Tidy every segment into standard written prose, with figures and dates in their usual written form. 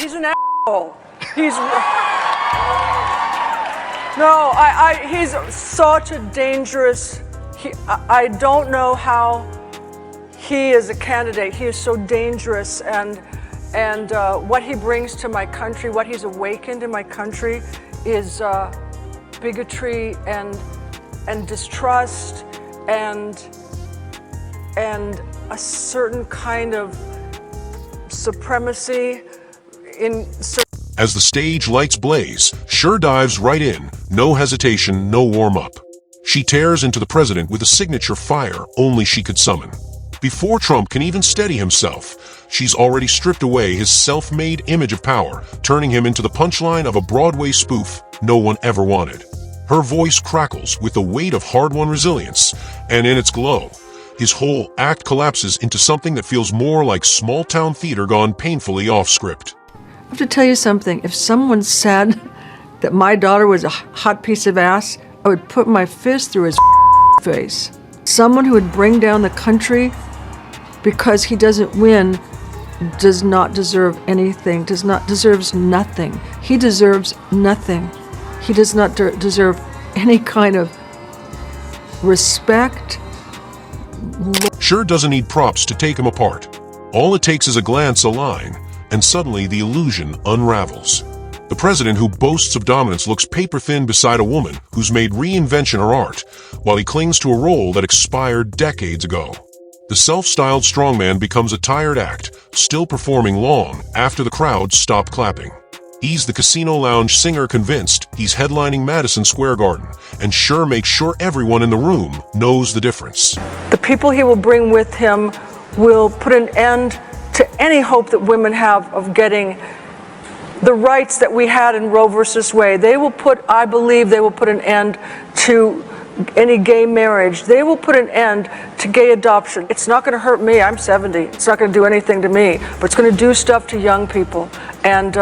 He's an asshole. He's no, he's such a dangerous. I don't know how he is a candidate. He is so dangerous, and what he brings to my country, what he's awakened in my country, is bigotry and distrust and a certain kind of supremacy in certain. As the stage lights blaze, Cher dives right in, no hesitation, no warm-up. She tears into the president with a signature fire only she could summon. Before Trump can even steady himself, she's already stripped away his self-made image of power, turning him into the punchline of a Broadway spoof no one ever wanted. Her voice crackles with the weight of hard-won resilience, and in its glow, his whole act collapses into something that feels more like small-town theater gone painfully off-script. I have to tell you something. If someone said that my daughter was a hot piece of ass, I would put my fist through his face. Someone who would bring down the country because he doesn't win does not deserve anything, deserves nothing. He deserves nothing. He does not deserve any kind of respect. Cher doesn't need props to take him apart. All it takes is a glance, a line, and suddenly the illusion unravels. The president who boasts of dominance looks paper-thin beside a woman who's made reinvention her art, while he clings to a role that expired decades ago. The self-styled strongman becomes a tired act, still performing long after the crowd stop clapping. He's the casino lounge singer convinced he's headlining Madison Square Garden, and Cher makes sure everyone in the room knows the difference. The people he will bring with him will put an end to any hope that women have of getting the rights that we had in Roe versus Wade. I believe they will put an end to any gay marriage. They will put an end to gay adoption. It's not going to hurt me. I'm 70. It's not going to do anything to me, but it's going to do stuff to young people. And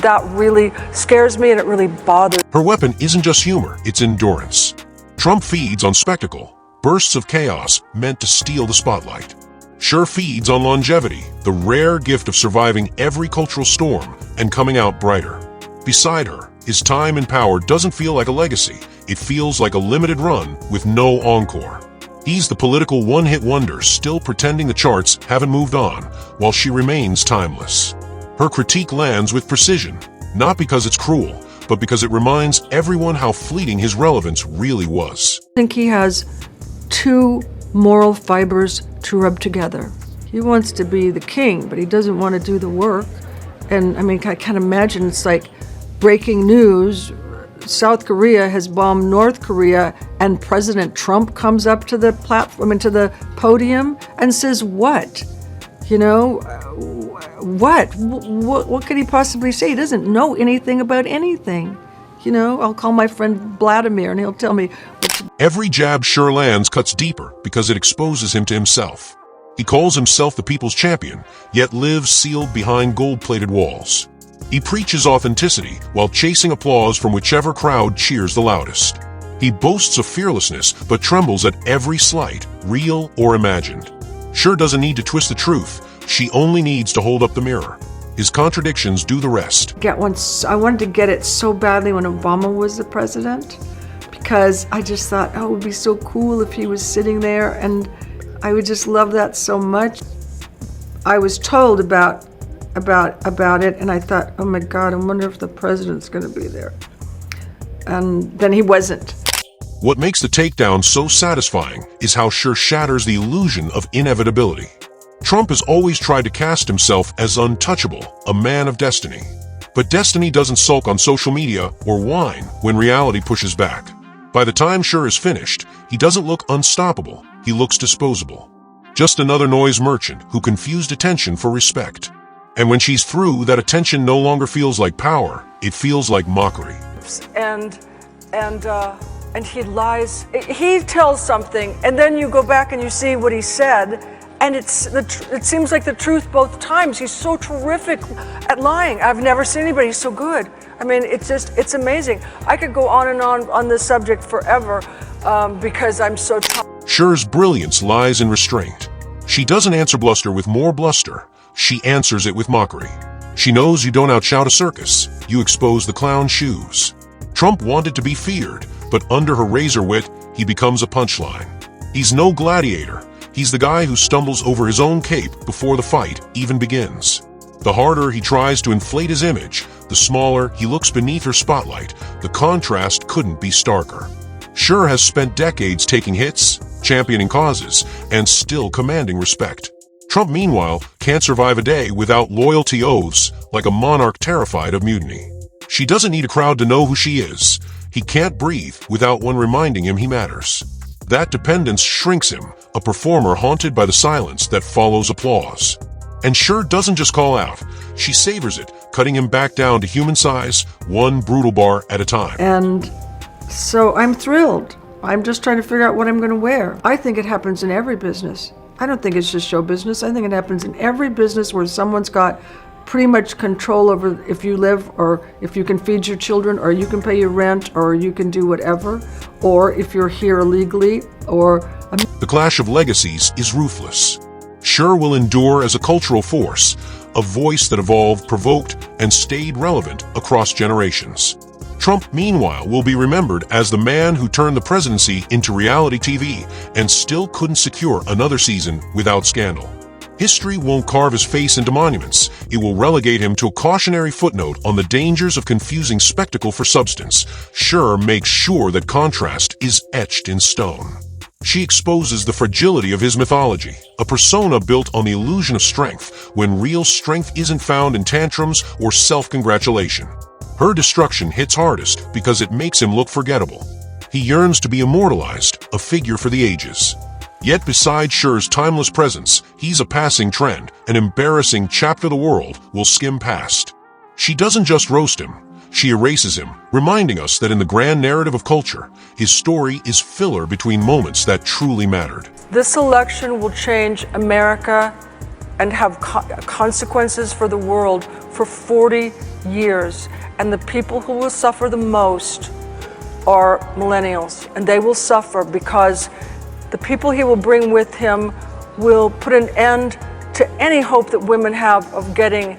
that really scares me, and it really bothers me. Her weapon isn't just humor, it's endurance. Trump feeds on spectacle, bursts of chaos meant to steal the spotlight. Cher feeds on longevity, the rare gift of surviving every cultural storm and coming out brighter. Beside her, his time and power doesn't feel like a legacy. It feels like a limited run with no encore. He's the political one-hit wonder still pretending the charts haven't moved on, while she remains timeless. Her critique lands with precision, not because it's cruel, but because it reminds everyone how fleeting his relevance really was. I think he has two moral fibers to rub together. He wants to be the king, but he doesn't want to do the work. And I mean, I can't imagine, it's like breaking news. South Korea has bombed North Korea, and President Trump comes up to the platform, to the podium, and says, "What? You know, what could he possibly say? He doesn't know anything about anything. You know, I'll call my friend Vladimir, and he'll tell me what to." Every jab Cher lands cuts deeper because it exposes him to himself. He calls himself the people's champion, yet lives sealed behind gold-plated walls. He preaches authenticity while chasing applause from whichever crowd cheers the loudest. He boasts of fearlessness, but trembles at every slight, real or imagined. Cher doesn't need to twist the truth. She only needs to hold up the mirror. His contradictions do the rest. I wanted to get it so badly when Obama was the president, because I just thought, oh, it would be so cool if he was sitting there, and I would just love that so much. I was told about it, and I thought, oh my God, I wonder if the president's going to be there. And then he wasn't. What makes the takedown so satisfying is how Cher shatters the illusion of inevitability. Trump has always tried to cast himself as untouchable, a man of destiny. But destiny doesn't sulk on social media or whine when reality pushes back. By the time Cher is finished, he doesn't look unstoppable, he looks disposable. Just another noise merchant who confused attention for respect. And when she's through, that attention no longer feels like power, it feels like mockery. And he lies. He tells something, and then you go back and you see what he said, and it seems like the truth both times. He's so terrific at lying. I've never seen anybody so good. I mean, it's amazing. I could go on and on this subject forever because I'm so tired. Cher's brilliance lies in restraint. She doesn't answer bluster with more bluster. She answers it with mockery. She knows you don't outshout a circus, you expose the clown's shoes. Trump wanted to be feared, but under her razor wit, he becomes a punchline. He's no gladiator. He's the guy who stumbles over his own cape before the fight even begins. The harder he tries to inflate his image, the smaller he looks beneath her spotlight. The contrast couldn't be starker. Cher has spent decades taking hits, championing causes, and still commanding respect. Trump, meanwhile, can't survive a day without loyalty oaths, like a monarch terrified of mutiny. She doesn't need a crowd to know who she is. He can't breathe without one reminding him he matters. That dependence shrinks him, a performer haunted by the silence that follows applause. And Cher doesn't just call out, she savors it, cutting him back down to human size, one brutal bar at a time. And so I'm thrilled. I'm just trying to figure out what I'm going to wear. I think it happens in every business. I don't think it's just show business. I think it happens in every business where someone's got pretty much control over if you live, or if you can feed your children, or you can pay your rent, or you can do whatever, or if you're here illegally, or... The clash of legacies is ruthless. Cher will endure as a cultural force, a voice that evolved, provoked, and stayed relevant across generations. Trump, meanwhile, will be remembered as the man who turned the presidency into reality TV and still couldn't secure another season without scandal. History won't carve his face into monuments. It will relegate him to a cautionary footnote on the dangers of confusing spectacle for substance. Cher makes sure that contrast is etched in stone. She exposes the fragility of his mythology, a persona built on the illusion of strength, when real strength isn't found in tantrums or self-congratulation. Her destruction hits hardest because it makes him look forgettable. He yearns to be immortalized, a figure for the ages. Yet beside Cher's timeless presence, he's a passing trend, an embarrassing chapter the world will skim past. She doesn't just roast him, she erases him, reminding us that in the grand narrative of culture, his story is filler between moments that truly mattered. This election will change America and have consequences for the world for 40 years. And the people who will suffer the most are millennials. And they will suffer because the people he will bring with him will put an end to any hope that women have of getting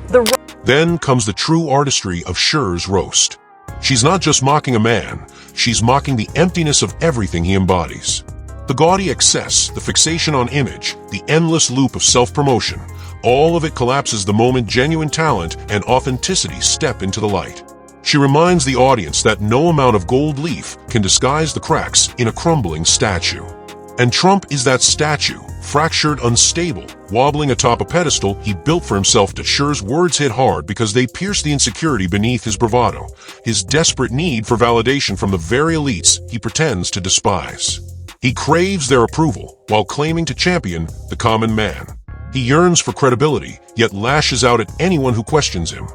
the right. Then comes the true artistry of Cher's roast. She's not just mocking a man, she's mocking the emptiness of everything he embodies. The gaudy excess, the fixation on image, the endless loop of self-promotion, all of it collapses the moment genuine talent and authenticity step into the light. She reminds the audience that no amount of gold leaf can disguise the cracks in a crumbling statue. And Trump is that statue, fractured, unstable, wobbling atop a pedestal he built for himself. That Cher's words hit hard because they pierce the insecurity beneath his bravado, his desperate need for validation from the very elites he pretends to despise. He craves their approval while claiming to champion the common man. He yearns for credibility, yet lashes out at anyone who questions him.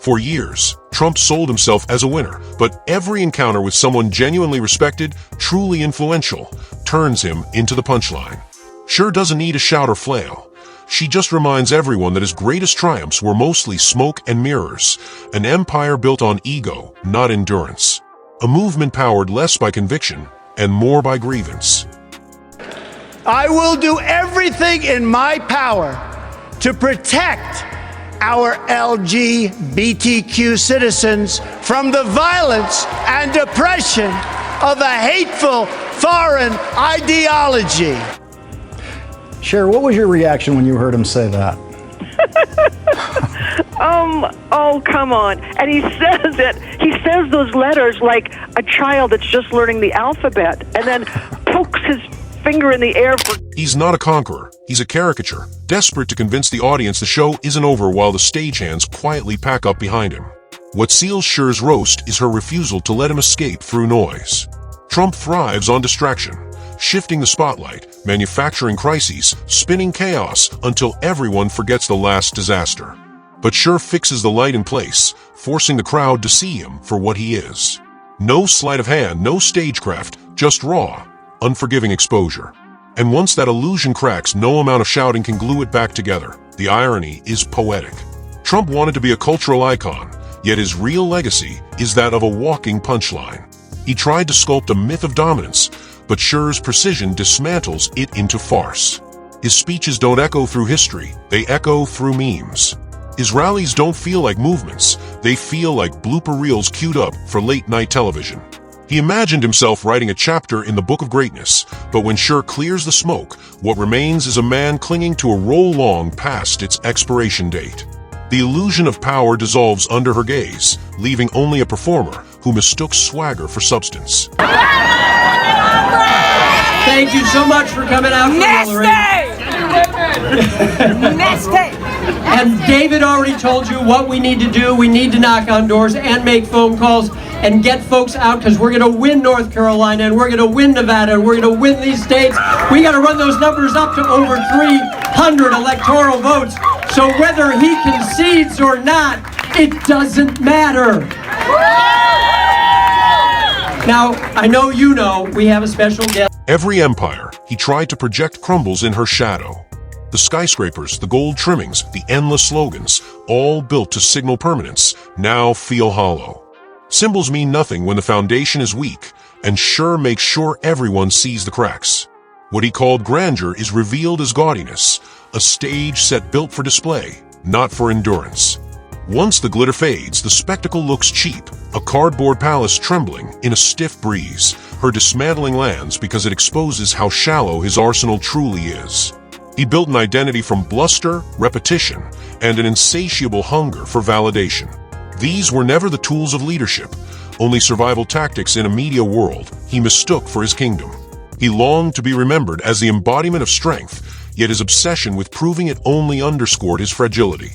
For years, Trump sold himself as a winner, but every encounter with someone genuinely respected, truly influential, turns him into the punchline. Cher doesn't need a shout or flail. She just reminds everyone that his greatest triumphs were mostly smoke and mirrors, an empire built on ego, not endurance. A movement powered less by conviction and more by grievance. I will do everything in my power to protect our LGBTQ citizens from the violence and oppression of a hateful foreign ideology. Cher, what was your reaction when you heard him say that? Oh, come on. And he says those letters like a child that's just learning the alphabet, and then pokes his finger in the air for... He's not a conqueror, he's a caricature, desperate to convince the audience the show isn't over while the stagehands quietly pack up behind him. What seals Cher's roast is her refusal to let him escape through noise. Trump thrives on distraction, shifting the spotlight, manufacturing crises, spinning chaos until everyone forgets the last disaster. But Cher fixes the light in place, forcing the crowd to see him for what he is. No sleight of hand, no stagecraft, just raw, unforgiving exposure. And once that illusion cracks, no amount of shouting can glue it back together. The irony is poetic. Trump wanted to be a cultural icon, yet his real legacy is that of a walking punchline. He tried to sculpt a myth of dominance, but Cher's precision dismantles it into farce. His speeches don't echo through history, they echo through memes. His rallies don't feel like movements, they feel like blooper reels queued up for late-night television. He imagined himself writing a chapter in the Book of Greatness, but when Cher clears the smoke, what remains is a man clinging to a role long past its expiration date. The illusion of power dissolves under her gaze, leaving only a performer who mistook swagger for substance. Thank you so much for coming out for Hillary. Nasty! And David already told you what we need to do. We need to knock on doors and make phone calls and get folks out, because we're going to win North Carolina and we're going to win Nevada and we're going to win these states. We got to run those numbers up to over 300 electoral votes. So whether he concedes or not, it doesn't matter. Now, I know you know we have a special guest. Every empire he tried to project crumbles in her shadow. The skyscrapers, the gold trimmings, the endless slogans, all built to signal permanence, now feel hollow. Symbols mean nothing when the foundation is weak, and Cher makes sure everyone sees the cracks. What he called grandeur is revealed as gaudiness, a stage set built for display, not for endurance. Once the glitter fades, the spectacle looks cheap, a cardboard palace trembling in a stiff breeze. Her dismantling lands because it exposes how shallow his arsenal truly is. He built an identity from bluster, repetition, and an insatiable hunger for validation. These were never the tools of leadership, only survival tactics in a media world he mistook for his kingdom. He longed to be remembered as the embodiment of strength, yet his obsession with proving it only underscored his fragility.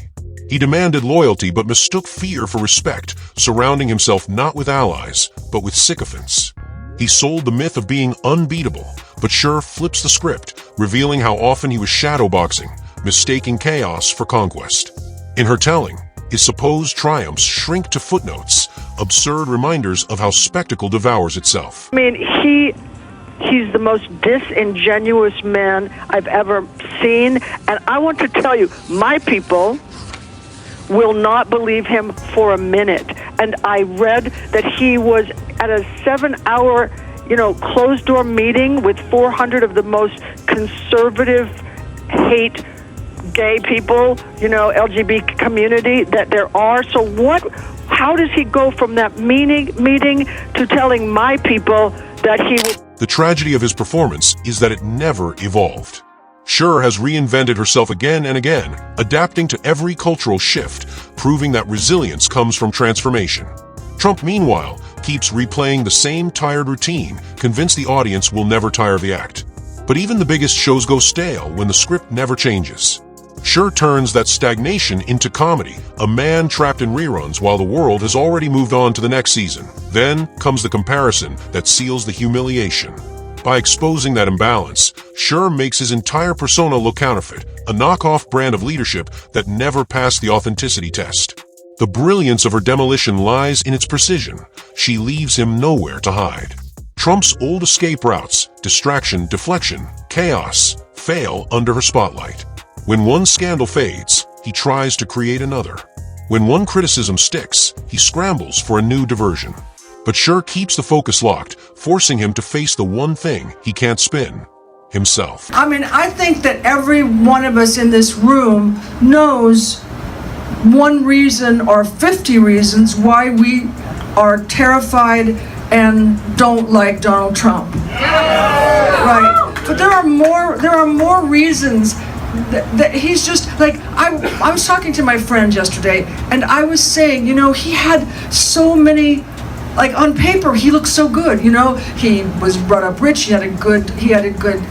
He demanded loyalty but mistook fear for respect, surrounding himself not with allies, but with sycophants. He sold the myth of being unbeatable, but Cher flips the script, revealing how often he was shadowboxing, mistaking chaos for conquest. In her telling, his supposed triumphs shrink to footnotes, absurd reminders of how spectacle devours itself. I mean, he's the most disingenuous man I've ever seen. And I want to tell you, my people will not believe him for a minute. And I read that he was at a 7-hour, closed-door meeting with 400 of the most conservative, hate gay people, LGBT community that there are. So how does he go from that meeting to telling my people that he will... The tragedy of his performance is that it never evolved. Cher has reinvented herself again and again, adapting to every cultural shift, proving that resilience comes from transformation. Trump, meanwhile, keeps replaying the same tired routine, convinced the audience will never tire of the act. But even the biggest shows go stale when the script never changes. Cher turns that stagnation into comedy, a man trapped in reruns while the world has already moved on to the next season. Then comes the comparison that seals the humiliation. By exposing that imbalance, Cher makes his entire persona look counterfeit, a knockoff brand of leadership that never passed the authenticity test. The brilliance of her demolition lies in its precision. She leaves him nowhere to hide. Trump's old escape routes, distraction, deflection, chaos, fail under her spotlight. When one scandal fades, he tries to create another. When one criticism sticks, he scrambles for a new diversion. But Cher keeps the focus locked, forcing him to face the one thing he can't spin: himself. I mean, I think that every one of us in this room knows one reason or 50 reasons why we are terrified and don't like Donald Trump. Right. But there are more reasons that he's just like, I was talking to my friend yesterday, and I was saying, he had so many, like on paper, he looked so good. He was brought up rich. He had a good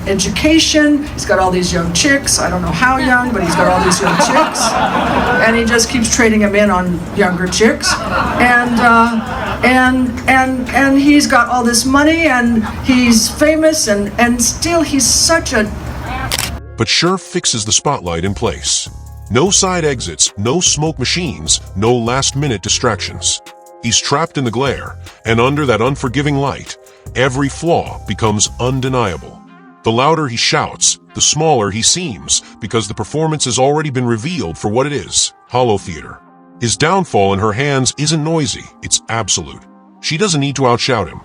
education. He's got all these young chicks. I don't know how young, but he's got all these young chicks, and he just keeps trading them in on younger chicks. And he's got all this money, and he's famous, and still he's such a... But Cher fixes the spotlight in place. No side exits, no smoke machines, no last-minute distractions. He's trapped in the glare, and under that unforgiving light, every flaw becomes undeniable. The louder he shouts, the smaller he seems, because the performance has already been revealed for what it is: hollow theater. His downfall in her hands isn't noisy, it's absolute. She doesn't need to outshout him.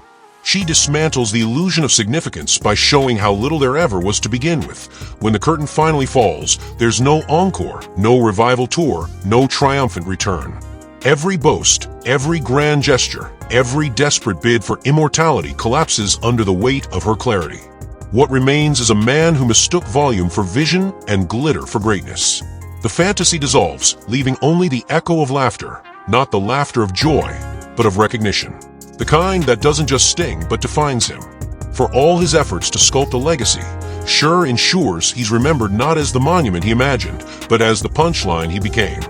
She dismantles the illusion of significance by showing how little there ever was to begin with. When the curtain finally falls, there's no encore, no revival tour, no triumphant return. Every boast, every grand gesture, every desperate bid for immortality collapses under the weight of her clarity. What remains is a man who mistook volume for vision and glitter for greatness. The fantasy dissolves, leaving only the echo of laughter, not the laughter of joy, but of recognition. The kind that doesn't just sting, but defines him. For all his efforts to sculpt a legacy, Cher ensures he's remembered not as the monument he imagined, but as the punchline he became.